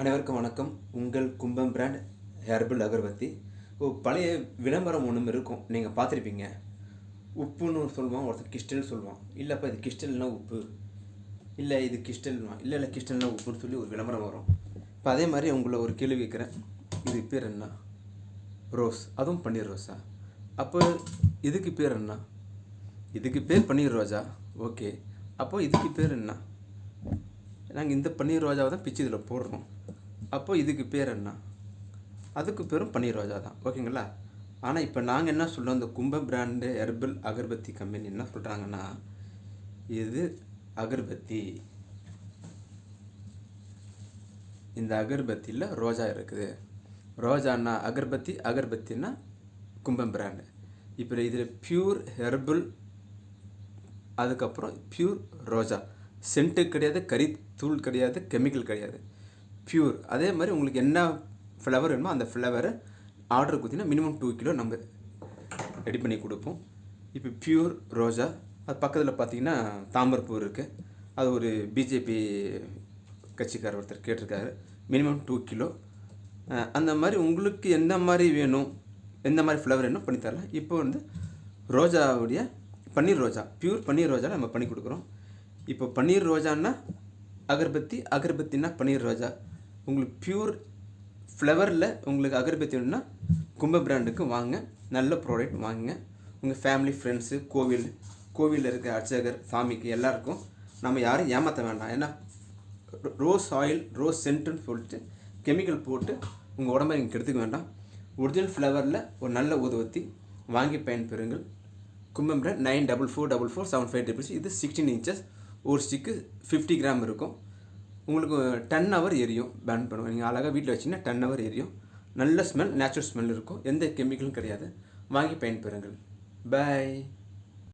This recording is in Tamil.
அனைவருக்கும் வணக்கம். உங்கள் கும்பம் பிராண்ட் ஹெர்பல் அகர்பத்தி. பழைய விளம்பரம் ஒன்று இருக்கும், நீங்கள் பார்த்துருப்பீங்க. உப்புன்னு சொல்லுவான், ஒருத்தர் கிறிஸ்டல் சொல்லுவான். இல்லைப்பா இது கிறிஸ்டல்னா உப்பு, இல்லை இது கிறிஸ்டல்வான், இல்லை கிறிஸ்டல்னா உப்புன்னு சொல்லி ஒரு விளம்பரம் வரும். இப்போ அதே மாதிரி உங்களை ஒரு கேள்வி கேட்குறேன். இது பேர் என்ன? ரோஸ். அதுவும் பன்னீர் ரோஸா? அப்போ இதுக்கு பேர் என்ன? இதுக்கு பேர் பன்னீர் ரோஜா. ஓகே, அப்போ இதுக்கு பேர் என்ன? நாங்கள் இந்த பன்னீர் ரோஜாவை தான் பிச்சு இதில் போடுறோம். அப்போ இதுக்கு பேர் என்ன? அதுக்கு பேரும் பன்னீர் ரோஜா தான். ஓகேங்களா? ஆனால் இப்போ நாங்கள் என்ன சொல்கிறோம், இந்த கும்பம் பிராண்டு ஹெர்பல் அகர்பத்தி கம்பெனி என்ன சொல்கிறாங்கன்னா, இது அகர்பத்தி, இந்த அகர்பத்தியில் ரோஜா இருக்குது. ரோஜான்னா அகர்பத்தி, அகர்பத்தின்னா கும்பம் பிராண்டு. இப்போ இதில் பியூர் ஹெர்பல், அதுக்கப்புறம் பியூர் ரோஜா. சென்ட்டு கிடையாது, கறி தூள் கிடையாது, கெமிக்கல் கிடையாது, பியூர். அதே மாதிரி உங்களுக்கு என்ன ஃப்ளவர் வேணுமோ அந்த ஃப்ளவரை ஆர்டர் கொடுத்தீங்கன்னா மினிமம் 2 கிலோ நம்ம ரெடி பண்ணி கொடுப்போம். இப்போ பியூர் ரோஜா. அது பக்கத்தில் பார்த்தீங்கன்னா தாமரைப்பூ இருக்குது. அது ஒரு பிஜேபி கட்சிக்காரர் ஒருத்தர் கேட்டிருக்காரு, மினிமம் 2 கிலோ. அந்த மாதிரி உங்களுக்கு எந்த மாதிரி வேணும், எந்த மாதிரி ஃப்ளவர் வேணும் பண்ணித்தரலாம். இப்போ ரோஜாவுடைய பன்னீர் ரோஜா, பியூர் பன்னீர் ரோஜா நம்ம பண்ணி கொடுக்குறோம். இப்போ பன்னீர் ரோஜான்னா அகர்பத்தி, அகர்பத்தின்னா பன்னீர் ரோஜா. உங்களுக்கு பியூர் ஃப்ளவரில் உங்களுக்கு அகர்பத்தி வேணும்னா கும்பம் பிராண்டுக்கு வாங்க, நல்ல ப்ராடக்ட் வாங்குங்க. உங்கள் ஃபேமிலி, ஃப்ரெண்ட்ஸு, கோவிலில் இருக்க அர்ச்சகர், சாமிக்கு எல்லாருக்கும் நம்ம யாரும் ஏமாற்ற வேண்டாம். ஏன்னா ரோஸ் ஆயில், ரோஸ் சென்ட்டுன்னு சொல்லிட்டு கெமிக்கல் போட்டு உங்கள் உடம்பை நீங்கள் கெடுத்துக்க வேண்டாம். ஒரிஜினல் ஃப்ளவரில் ஒரு நல்ல ஊதுவத்தி வாங்கி பயன்பெறுங்கள். கும்பம் பிராண்ட் 94444756. இது 16 inches. ஒரு ஸ்டிக்கு 50 கிராம் இருக்கும். உங்களுக்கு 10 hour எரியும். பேன் பண்ணுவோம். நீங்கள் அழகாக வீட்டில் வச்சிங்கன்னா 10 hour எரியும். நல்ல ஸ்மெல், நேச்சுரல் ஸ்மெல் இருக்கும். எந்த கெமிக்கலும் கிடையாது. வாங்கி பயன்பெறுங்கள். பாய்.